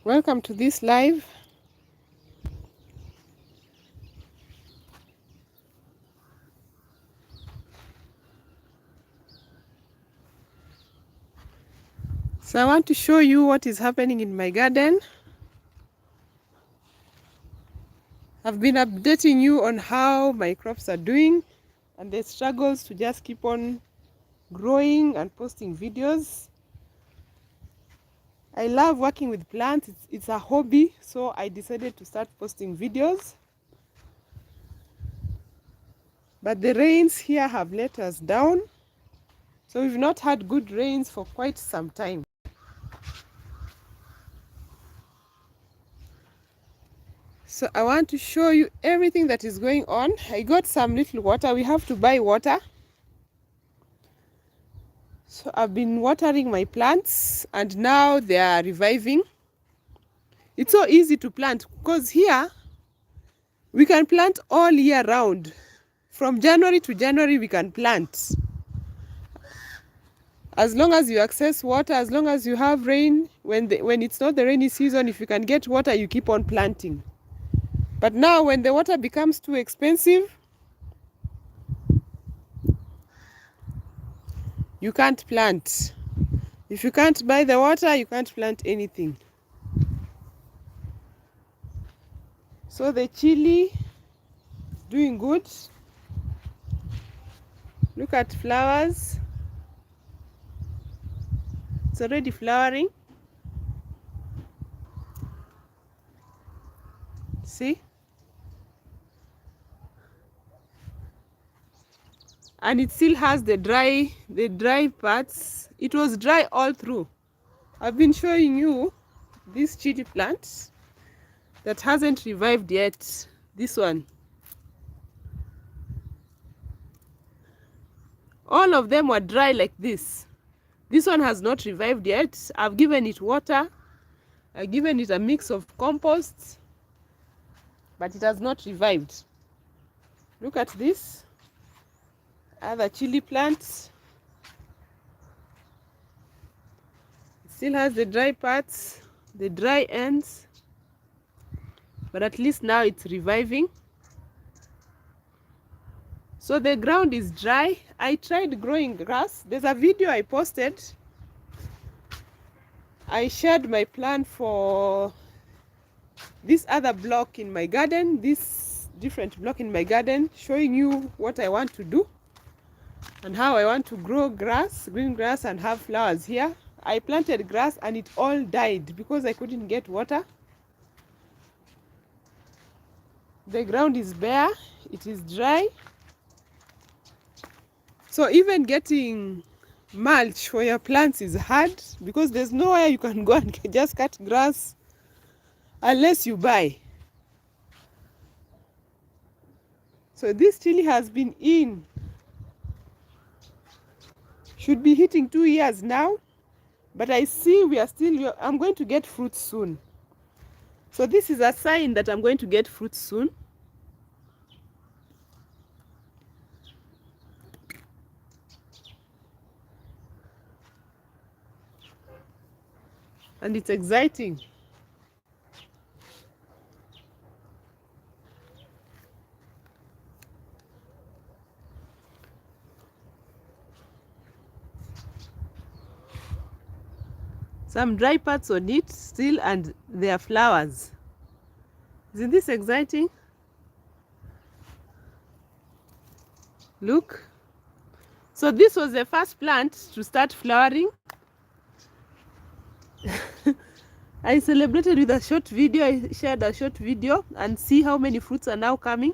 Welcome to this live. So I want to show you what is happening in my garden. I've been updating you on how my crops are doing and the struggles to just keep on growing and posting videos. I love working with plants. It's a hobby, so I decided to start posting videos. But the rains here have let us down. So we've not had good rains for quite some time. So I want to show you everything that is going on. I got some little water. We have to buy water. So I've been watering my plants and now they are reviving. It's so easy to plant because here we can plant all year round. From January to January we can plant. As long as you access water, as long as you have rain, when it's not the rainy season, if you can get water, you keep on planting. But now when the water becomes too expensive, you can't plant. If you can't buy the water, you can't plant anything. So the chili is doing good. Look at flowers. It's already flowering. See? And it still has the dry parts. It was dry all through. I've been showing you this chili plant that hasn't revived yet. This one. All of them were dry like this. This one has not revived yet. I've given it water. I've given it a mix of compost, but it has not revived. Look at this. Other chili plants. It still has the dry parts, the dry ends, but at least now it's reviving. So the ground is dry. I tried growing grass. There's a video I posted. I shared my plan for this other block in my garden, this different block in my garden, showing you what I want to do and how I want to grow grass, green grass, and have flowers here. I planted grass and it all died because I couldn't get water. The ground is bare, it is dry. So even getting mulch for your plants is hard because there's nowhere you can go and just cut grass unless you buy. So this chili has been in, should be hitting 2 years now, but I see we are still, I'm going to get fruit soon. So this is a sign that I'm going to get fruit soon. And it's exciting. Some dry parts on it still, and there are flowers. Isn't this exciting? Look. So this was the first plant to start flowering. I celebrated with a short video. I shared a short video and see how many fruits are now coming.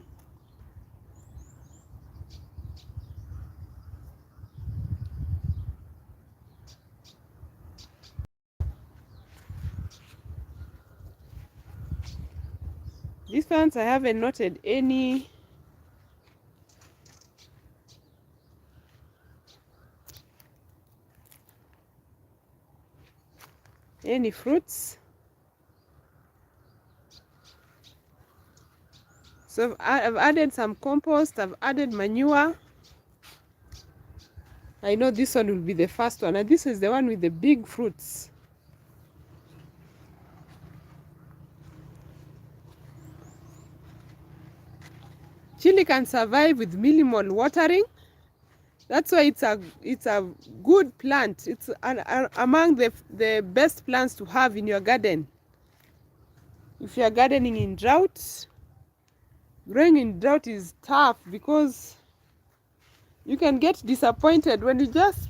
These ones I haven't noted any fruits. So I've added some compost, I've added manure. I know this one will be the first one, and this is the one with the big fruits. Chili can survive with minimal watering. That's why it's a good plant. It's among the best plants to have in your garden. If you are gardening in drought, growing in drought is tough because you can get disappointed when you just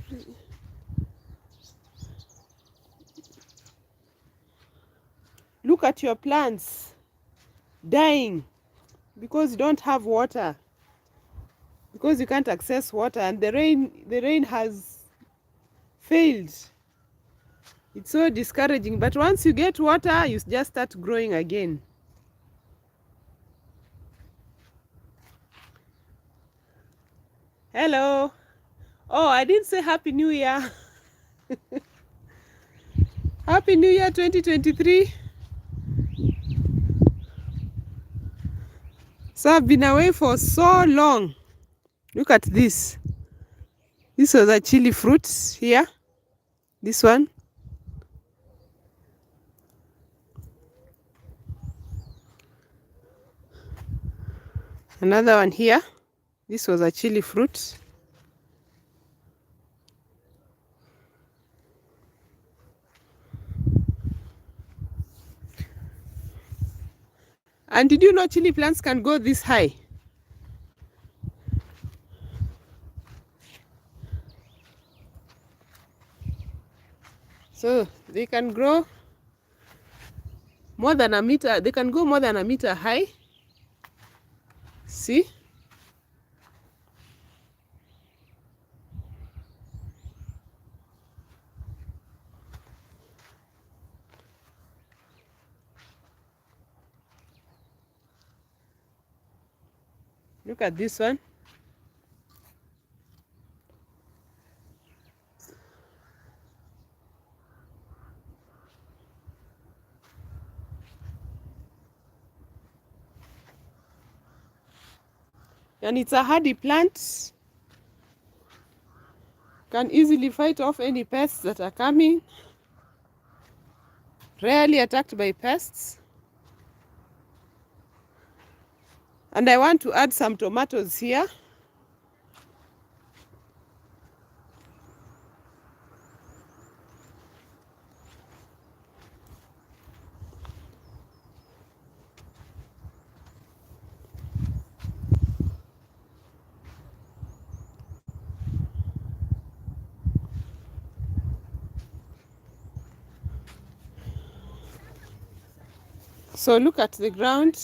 look at your plants dying because you don't have water, because you can't access water, and the rain has failed. It's so discouraging. But once you get water, you just start growing again. Hello. Oh, I didn't say Happy New Year. Happy New Year 2023. So I've been away for so long. Look at this. This was a chili fruit here. This one. Another one here. This was a chili fruit. And did you know chili plants can go this high? So they can grow more than a meter. They can go more than a meter high. See? Look at this one. And it's a hardy plant. Can easily fight off any pests that are coming. Rarely attacked by pests. And I want to add some tomatoes here. So look at the ground,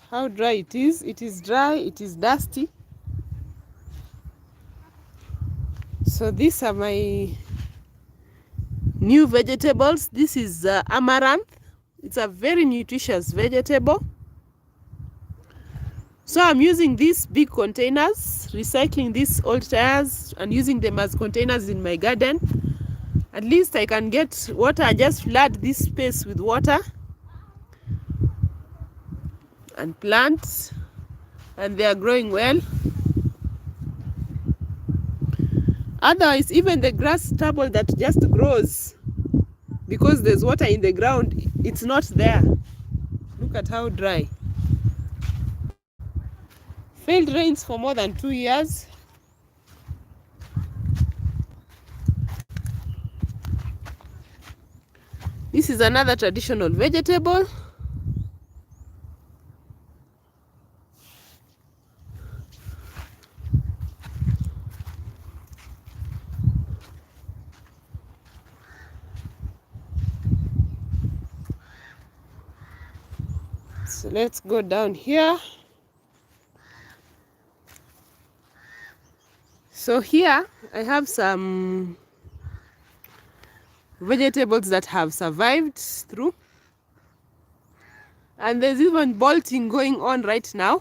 how dry it is. It is dry, it is dusty. So these are my new vegetables. This is amaranth. It's a very nutritious vegetable. So I'm using these big containers, recycling these old tires and using them as containers in my garden. At least I can get water. I just flood this space with water and plants, and they are growing well. Otherwise, even the grass stubble that just grows because there's water in the ground, it's not there. Look at how dry. Failed rains for more than 2 years. This is another traditional vegetable. So let's go down here. So here I have some vegetables that have survived through. And there's even bolting going on right now.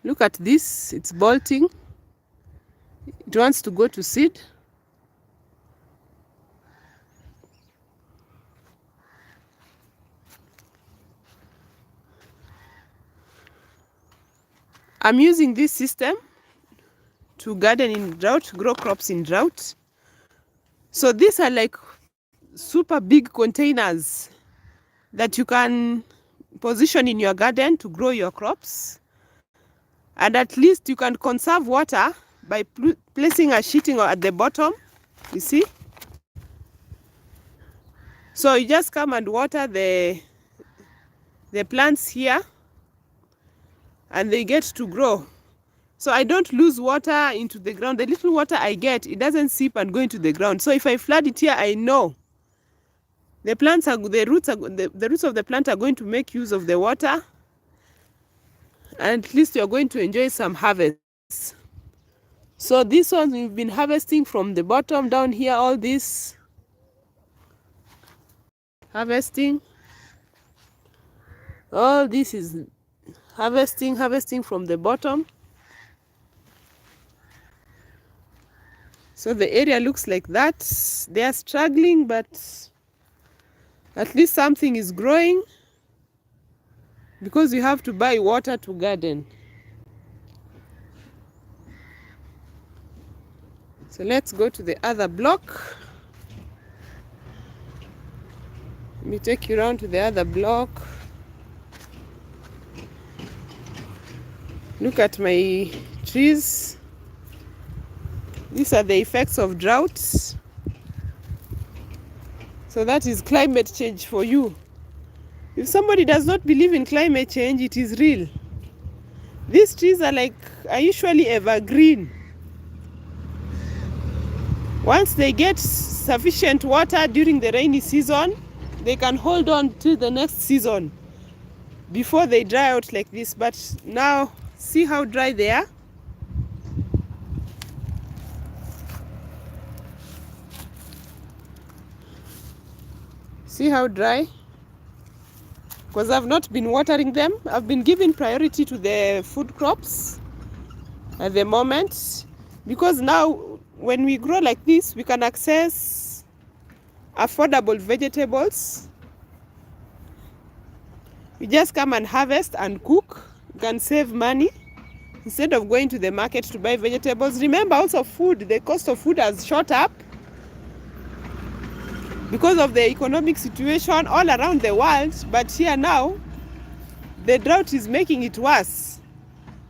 Look at this, it's bolting. It wants to go to seed. I'm using this system to garden in drought, grow crops in drought. So these are like super big containers that you can position in your garden to grow your crops. And at least you can conserve water by placing a sheeting at the bottom, you see. So you just come and water the plants here, and they get to grow. So I don't lose water into the ground. The little water I get, it doesn't seep and go into the ground. So if I flood it here, I know the roots of the plant are going to make use of the water, and at least you're going to enjoy some harvests. So this one we've been harvesting from the bottom down here, all this harvesting. All this is harvesting from the bottom. So the area looks like that. They are struggling, but at least something is growing, because you have to buy water to garden. So let's go to the other block. Let me take you around to the other block. Look at my trees. These are the effects of droughts. So that is climate change for you. If somebody does not believe in climate change, it is real. These trees are usually evergreen. Once they get sufficient water during the rainy season, they can hold on till the next season before they dry out like this. But now, see how dry they are? See how dry? Because I've not been watering them. I've been giving priority to the food crops at the moment, because now when we grow like this, we can access affordable vegetables. You just come and harvest and cook. You can save money instead of going to the market to buy vegetables. Remember also food, the cost of food has shot up because of the economic situation all around the world, but here now, the drought is making it worse.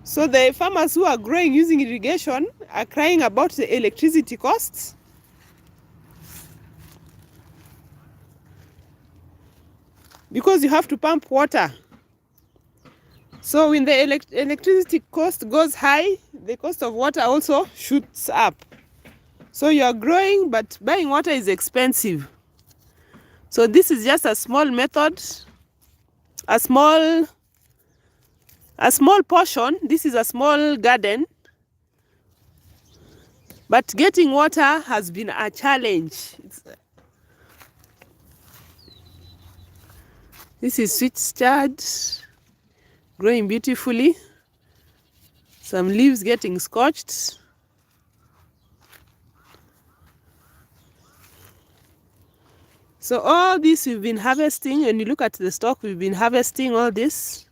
So the farmers who are growing using irrigation are crying about the electricity costs. Because you have to pump water. So when the electricity cost goes high, the cost of water also shoots up. So you are growing, but buying water is expensive. So this is just a small method, a small portion. This is a small garden, but getting water has been a challenge. This is sweet chard, growing beautifully. Some leaves getting scorched. So all this we've been harvesting. When you look at the stock, we've been harvesting all this.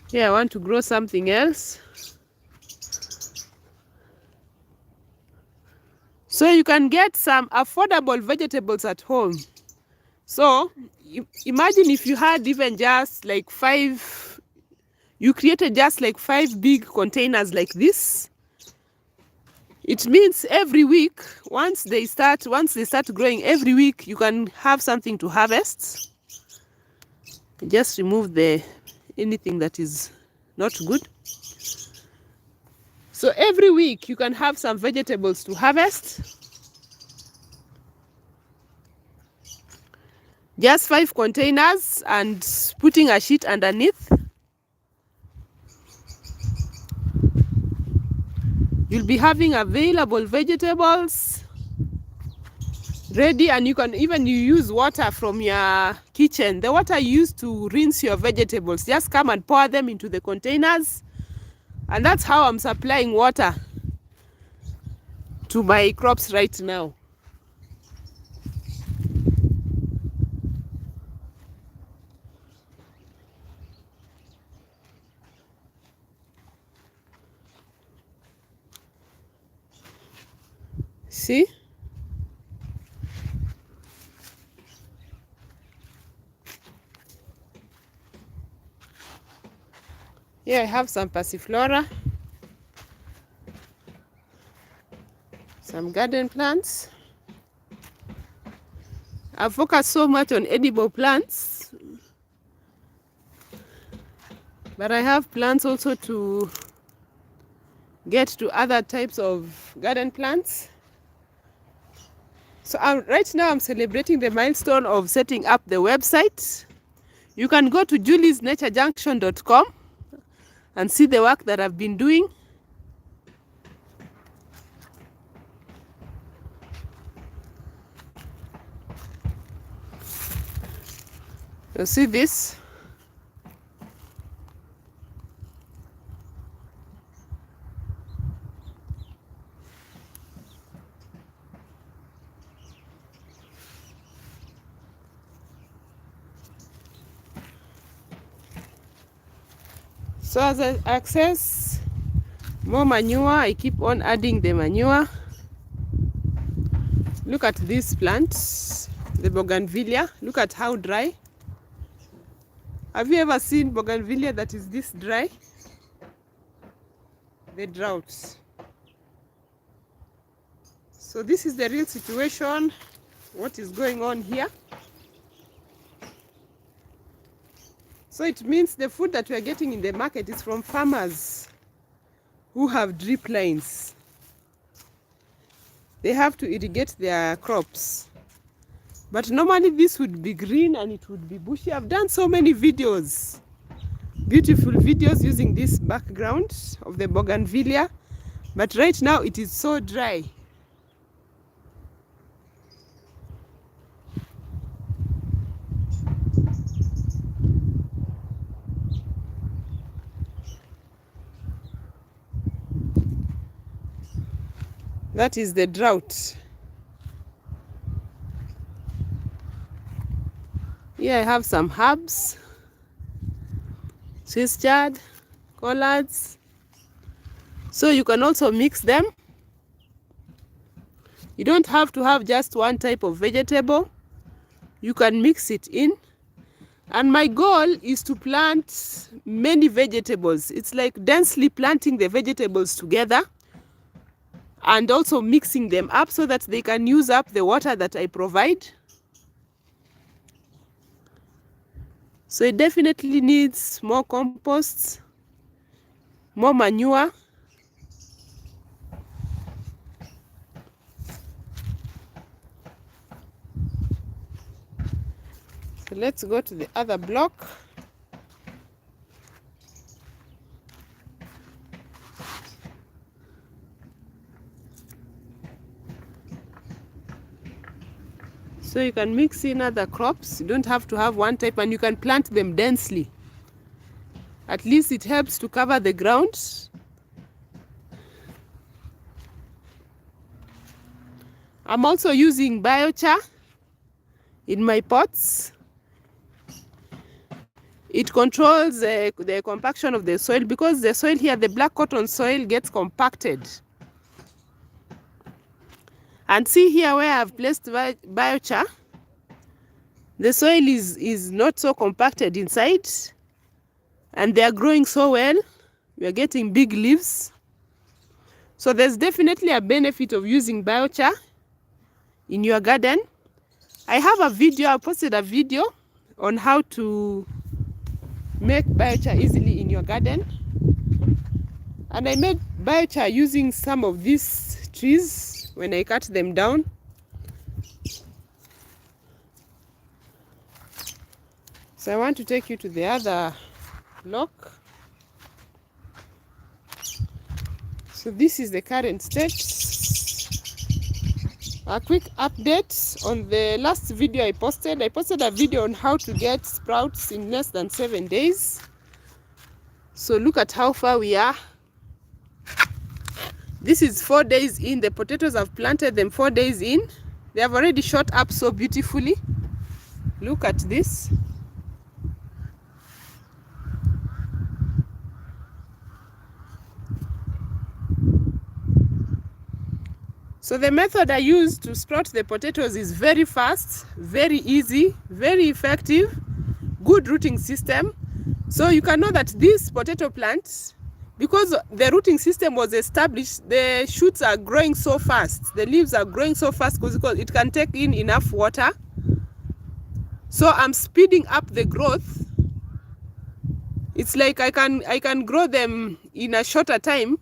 Here I want to grow something else. So you can get some affordable vegetables at home. So imagine if you had even just like you created just like 5 big containers like this. It means every week, once they start growing, every week you can have something to harvest. Just remove anything that is not good. So every week you can have some vegetables to harvest. Just 5 containers and putting a sheet underneath. You'll be having available vegetables ready, and you can even use water from your kitchen. The water you use to rinse your vegetables, just come and pour them into the containers. And that's how I'm supplying water to my crops right now. See? Here I have some passiflora, some garden plants. I've focused so much on edible plants, but I have plans also to get to other types of garden plants. So right now I'm celebrating the milestone of setting up the website. You can go to juliesnaturejunction.com and see the work that I've been doing. You see this? So as I access more manure, I keep on adding the manure. Look at this plant, the bougainvillea. Look at how dry. Have you ever seen bougainvillea that is this dry? The drought. So this is the real situation, what is going on here. So it means the food that we are getting in the market is from farmers who have drip lines. They have to irrigate their crops. But normally this would be green and it would be bushy. I've done so many videos, beautiful videos using this background of the bougainvillea. But right now it is so dry. That is the drought. Here I have some herbs, Swiss chard, collards. So you can also mix them. You don't have to have just one type of vegetable. You can mix it in. And my goal is to plant many vegetables. It's like densely planting the vegetables together and also mixing them up so that they can use up the water that I provide. So it definitely needs more compost, more manure. So let's go to the other block. So you can mix in other crops. You don't have to have one type, and you can plant them densely. At least it helps to cover the ground. I'm also using biochar in my pots. It controls the compaction of the soil, because the soil here, the black cotton soil, gets compacted. And see here where I've placed biochar, the soil is not so compacted inside, and they are growing so well. We are getting big leaves. So there's definitely a benefit of using biochar in your garden. I have a video, I posted a video on how to make biochar easily in your garden. And I made biochar using some of these trees when I cut them down. So I want to take you to the other block. So this is the current state. A quick update on the last video I posted. I posted a video on how to get sprouts in less than 7 days. So look at how far we are. This is 4 days in. The potatoes, I've planted them 4 days in. They have already shot up so beautifully. Look at this. So the method I use to sprout the potatoes is very fast, very easy, very effective, good rooting system. So you can know that this potato plant, because the rooting system was established, the shoots are growing so fast, the leaves are growing so fast because it can take in enough water. So I'm speeding up the growth. It's like I can grow them in a shorter time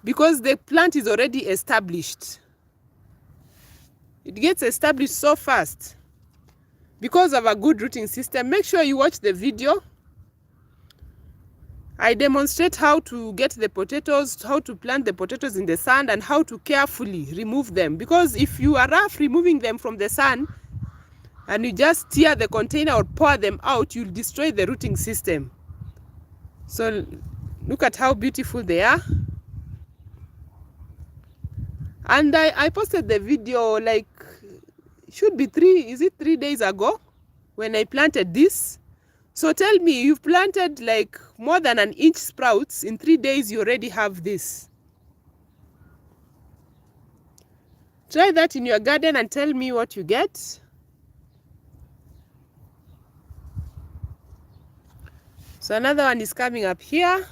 because the plant is already established. It gets established so fast because of a good rooting system. Make sure you watch the video. I demonstrate how to get the potatoes, how to plant the potatoes in the sun, and how to carefully remove them. Because if you are rough removing them from the sun and you just tear the container or pour them out, you'll destroy the rooting system. So look at how beautiful they are. And I posted the video like, should be 3 days ago when I planted this. So tell me, you've planted like more than an inch sprouts. In 3 days, you already have this. Try that in your garden and tell me what you get. So another one is coming up here.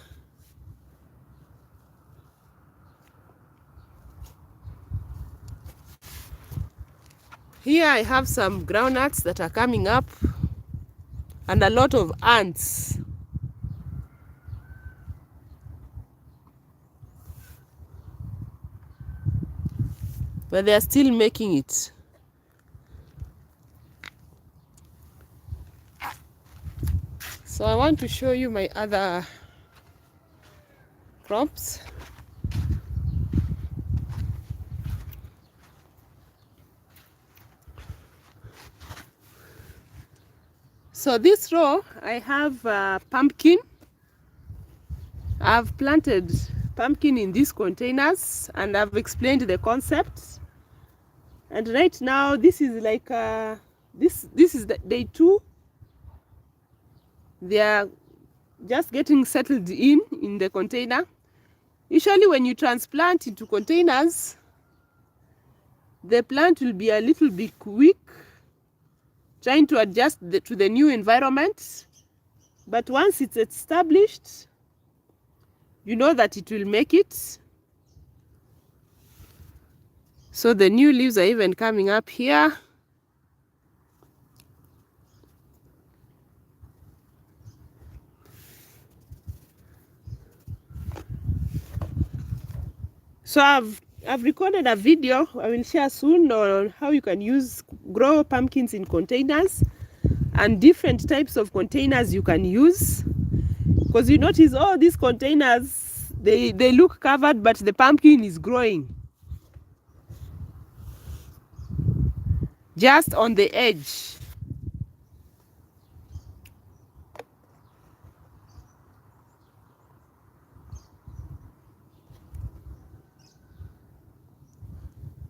Here I have some groundnuts that are coming up and a lot of ants. But they are still making it. So I want to show you my other crops. So this row, I have pumpkin. I've planted pumpkin in these containers and I've explained the concept. And right now, this is like this is the day 2. They are just getting settled in the container. Usually, when you transplant into containers, the plant will be a little bit weak, trying to adjust to the new environment. But once it's established, you know that it will make it. So the new leaves are even coming up here. So I've recorded a video I will share soon on how you can grow pumpkins in containers and different types of containers you can use. Because you notice all these containers, they look covered, but the pumpkin is growing just on the edge.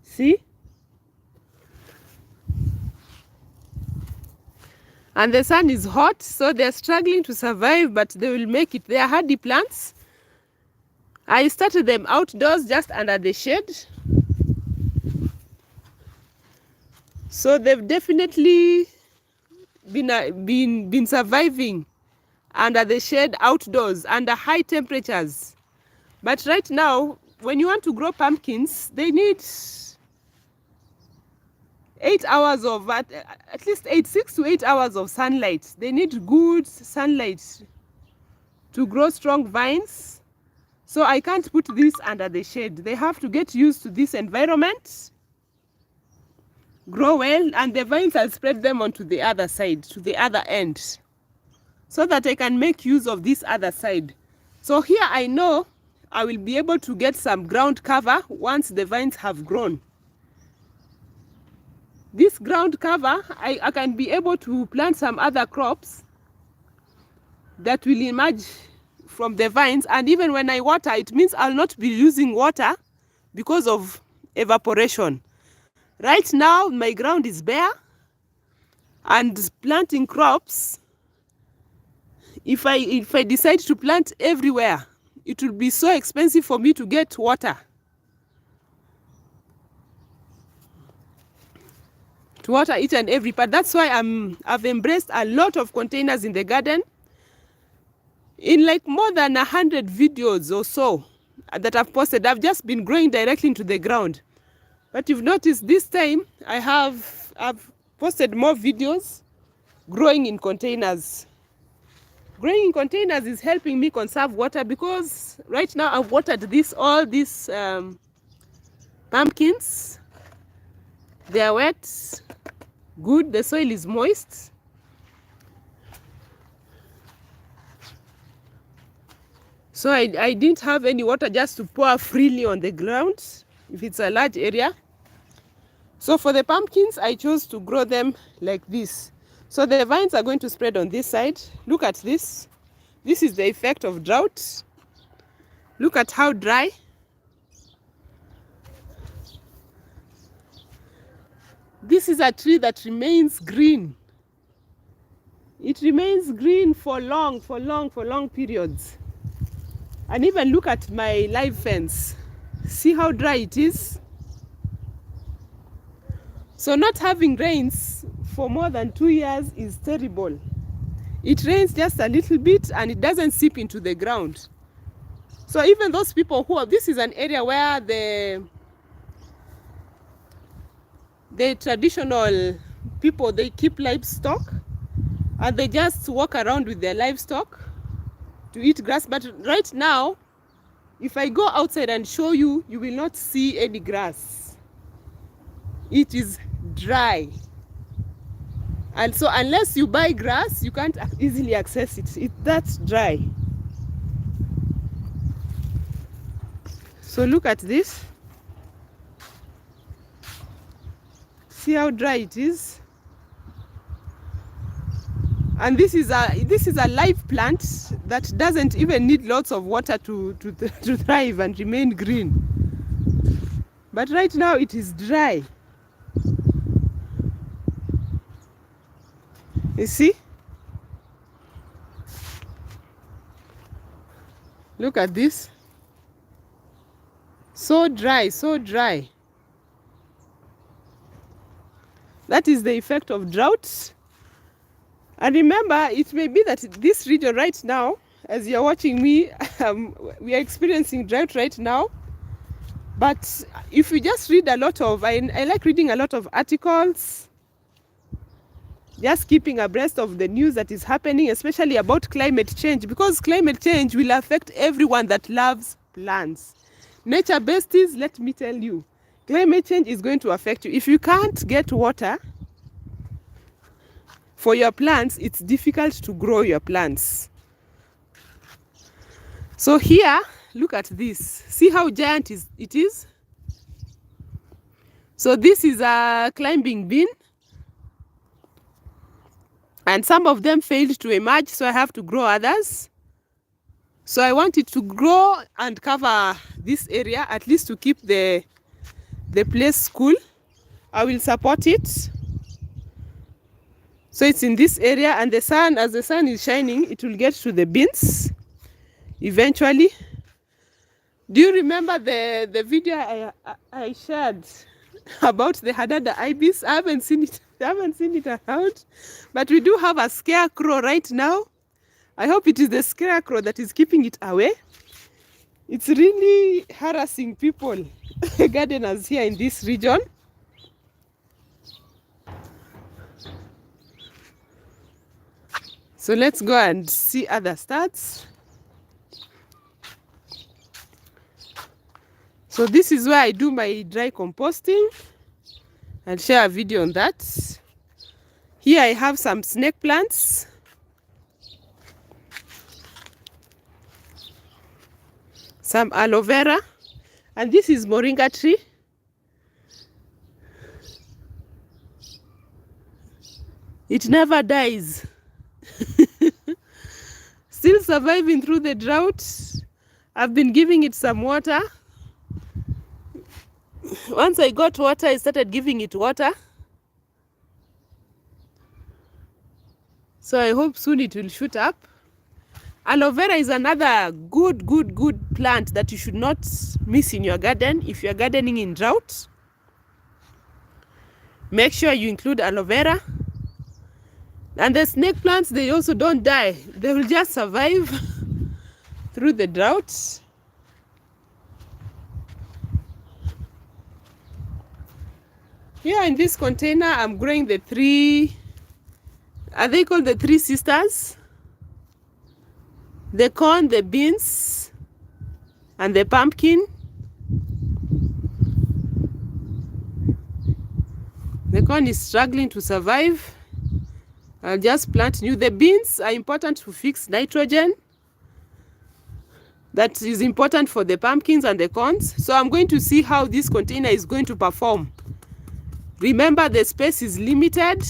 See? And the sun is hot, so they're struggling to survive, but they will make it. They are hardy plants. I started them outdoors just under the shade. So they've definitely been surviving under the shade outdoors under high temperatures. But right now, when you want to grow pumpkins, they need 8 hours of at least 6 to 8 hours of sunlight. They need good sunlight to grow strong vines. So I can't put this under the shade. They have to get used to this environment, grow well, and the vines, I'll spread them onto the other side, to the other end, so that I can make use of this other side. So here I know I will be able to get some ground cover once the vines have grown. This ground cover, I can be able to plant some other crops that will emerge from the vines. And even when I water, it means I'll not be using water because of evaporation. Right now, my ground is bare, and planting crops, if I decide to plant everywhere, it will be so expensive for me to get water. To water each and every part. That's why I've embraced a lot of containers in the garden. in like more than 100 videos or so that I've posted, I've just been growing directly into the ground. But you've noticed this time I've posted more videos growing in containers. Growing in containers is helping me conserve water, because right now I've watered all these pumpkins. They are wet, good, the soil is moist. So I didn't have any water just to pour freely on the ground if it's a large area. So for the pumpkins, I chose to grow them like this. So the vines are going to spread on this side. Look at this. This is the effect of drought. Look at how dry. This is a tree that remains green. It remains green for long periods. And even look at my live fence. See how dry it is? So not having rains for more than 2 years is terrible. It rains just a little bit and it doesn't seep into the ground. So even those people this is an area where the traditional people, they keep livestock and they just walk around with their livestock to eat grass. But right now, if I go outside and show you, you will not see any grass. It is dry. And so unless you buy grass, you can't easily access it. That's dry. So look at this. See how dry it is. And this is a live plant that doesn't even need lots of water to thrive and remain green. But right now it is dry. You see? Look at this. So dry, so dry. That is the effect of drought. And remember, it may be that this region right now, as you're watching me, we are experiencing drought right now. But if you just read a lot of, I like reading a lot of articles, just keeping abreast of the news that is happening, especially about climate change, because climate change will affect everyone that loves plants. Nature besties, let me tell you, climate change is going to affect you. If you can't get water for your plants, it's difficult to grow your plants. So here, look at this. See how giant it is? So this is a climbing bean. And some of them failed to emerge, so I have to grow others. So I want it to grow and cover this area, at least to keep the place cool. I will support it. So it's in this area, and as the sun is shining, it will get to the beans eventually. Do you remember the video I shared about the Hadada ibis? I haven't seen it around, but we do have a scarecrow right now. I hope it is the scarecrow that is keeping it away. It's really harassing people, gardeners here in this region. So let's go and see other stats. So this is where I do my dry composting. I'll share a video on that. Here I have some snake plants. Some aloe vera. And this is moringa tree. It never dies. Still surviving through the drought. I've been giving it some water. Once I got water, I started giving it water. So I hope soon it will shoot up. Aloe vera is another good plant that you should not miss in your garden. If you're gardening in drought, make sure you include aloe vera. And the snake plants, they also don't die. They will just survive. through the drought. Here in this container, I'm growing the three, are they called the three sisters? The corn, the beans, and the pumpkin. The corn is struggling to survive. I'll just plant new. The beans are important to fix nitrogen. That is important for the pumpkins and the corns. So I'm going to see how this container is going to perform. Remember, the space is limited,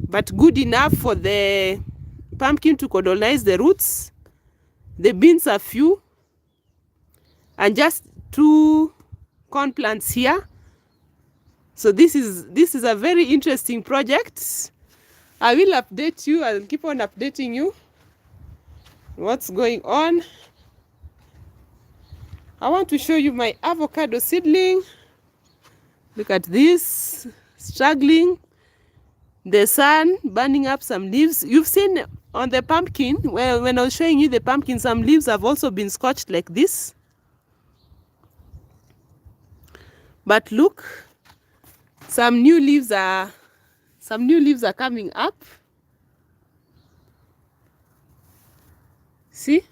but good enough for the pumpkin to colonize the roots. The beans are few, and just 2 corn plants here. So this is a very interesting project. I will update you. I'll keep on updating you what's going on. I want to show you my avocado seedling. Look at this, struggling. The sun burning up some leaves. You've seen on the pumpkin, well, when I was showing you the pumpkin, some leaves have also been scorched like this. But look, some new leaves are coming up. See?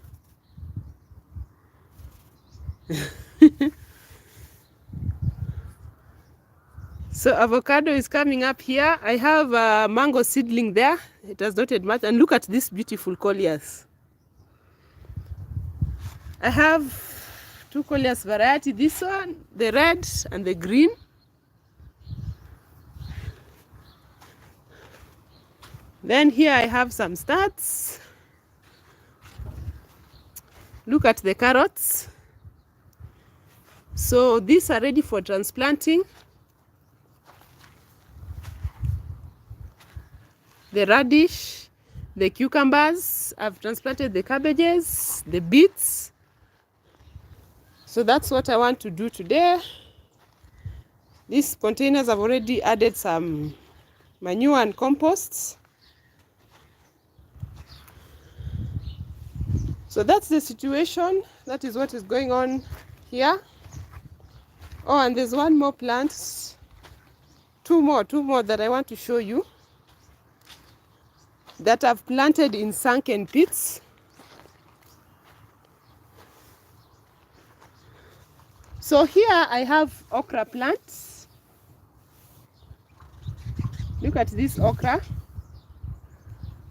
So avocado is coming up here. I have a mango seedling there. It has dotted much. And look at these beautiful colliers. I have 2 colliers variety. This one, the red and the green. Then here I have some starts. Look at the carrots. So these are ready for transplanting. The radish, the cucumbers, I've transplanted the cabbages, the beets. So that's what I want to do today. These containers I've already added some manure and composts. So that's the situation. That is what is going on here. Oh, and there's one more plant. Two more that I want to show you, that I've planted in sunken pits. So here I have okra plants. Look at this okra.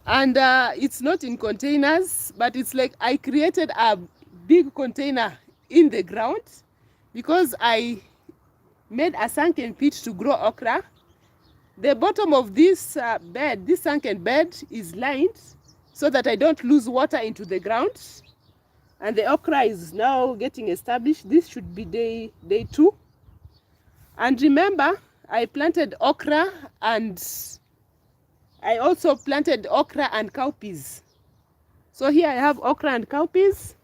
And it's not in containers, but it's like I created a big container in the ground because I made a sunken pit to grow okra. The bottom of this bed, this sunken bed, is lined so that I don't lose water into the ground. And the okra is now getting established. This should be day 2. And remember, I planted okra, and I also planted okra and cowpeas. So here I have okra and cowpeas.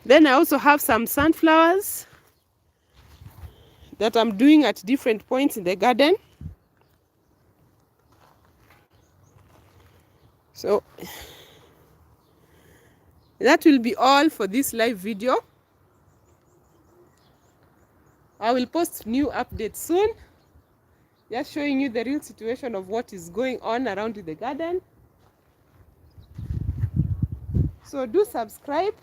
Then I also have some sunflowers that I'm doing at different points in the garden. So that will be all for this live video. I will post new updates soon, just showing you the real situation of what is going on around in the garden. So do subscribe.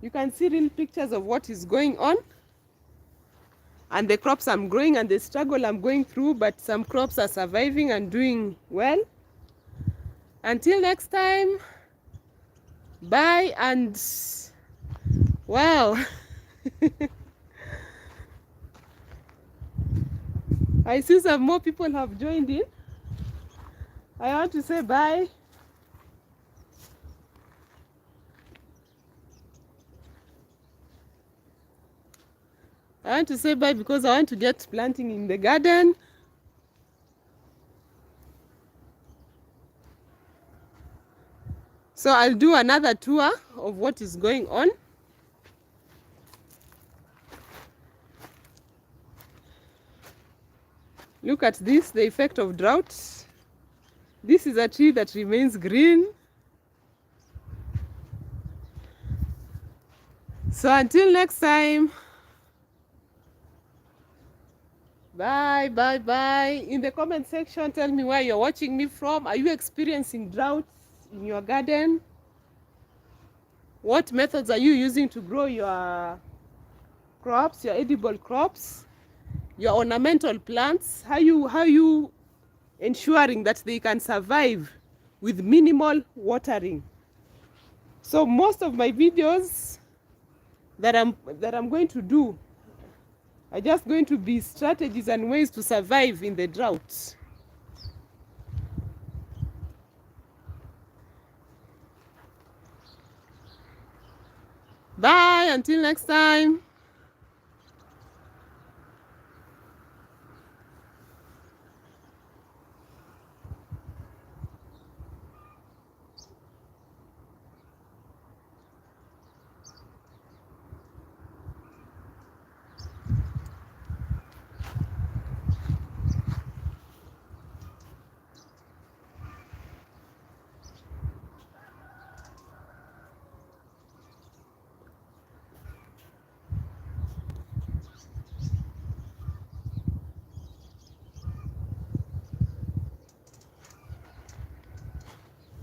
You can see real pictures of what is going on and the crops I'm growing and the struggle I'm going through, but some crops are surviving and doing well. Until next time, bye. And wow, I see some more people have joined in. I want to say bye. I want to say bye because I want to get planting in the garden. So I'll do another tour of what is going on. Look at this, the effect of drought. This is a tree that remains green. So until next time, bye, bye, bye. In the comment section, tell me where you're watching me from. Are you experiencing droughts in your garden? What methods are you using to grow your crops, your edible crops, your ornamental plants? How you ensuring that they can survive with minimal watering? So most of my videos that I'm going to do are just going to be strategies and ways to survive in the drought. Bye, until next time.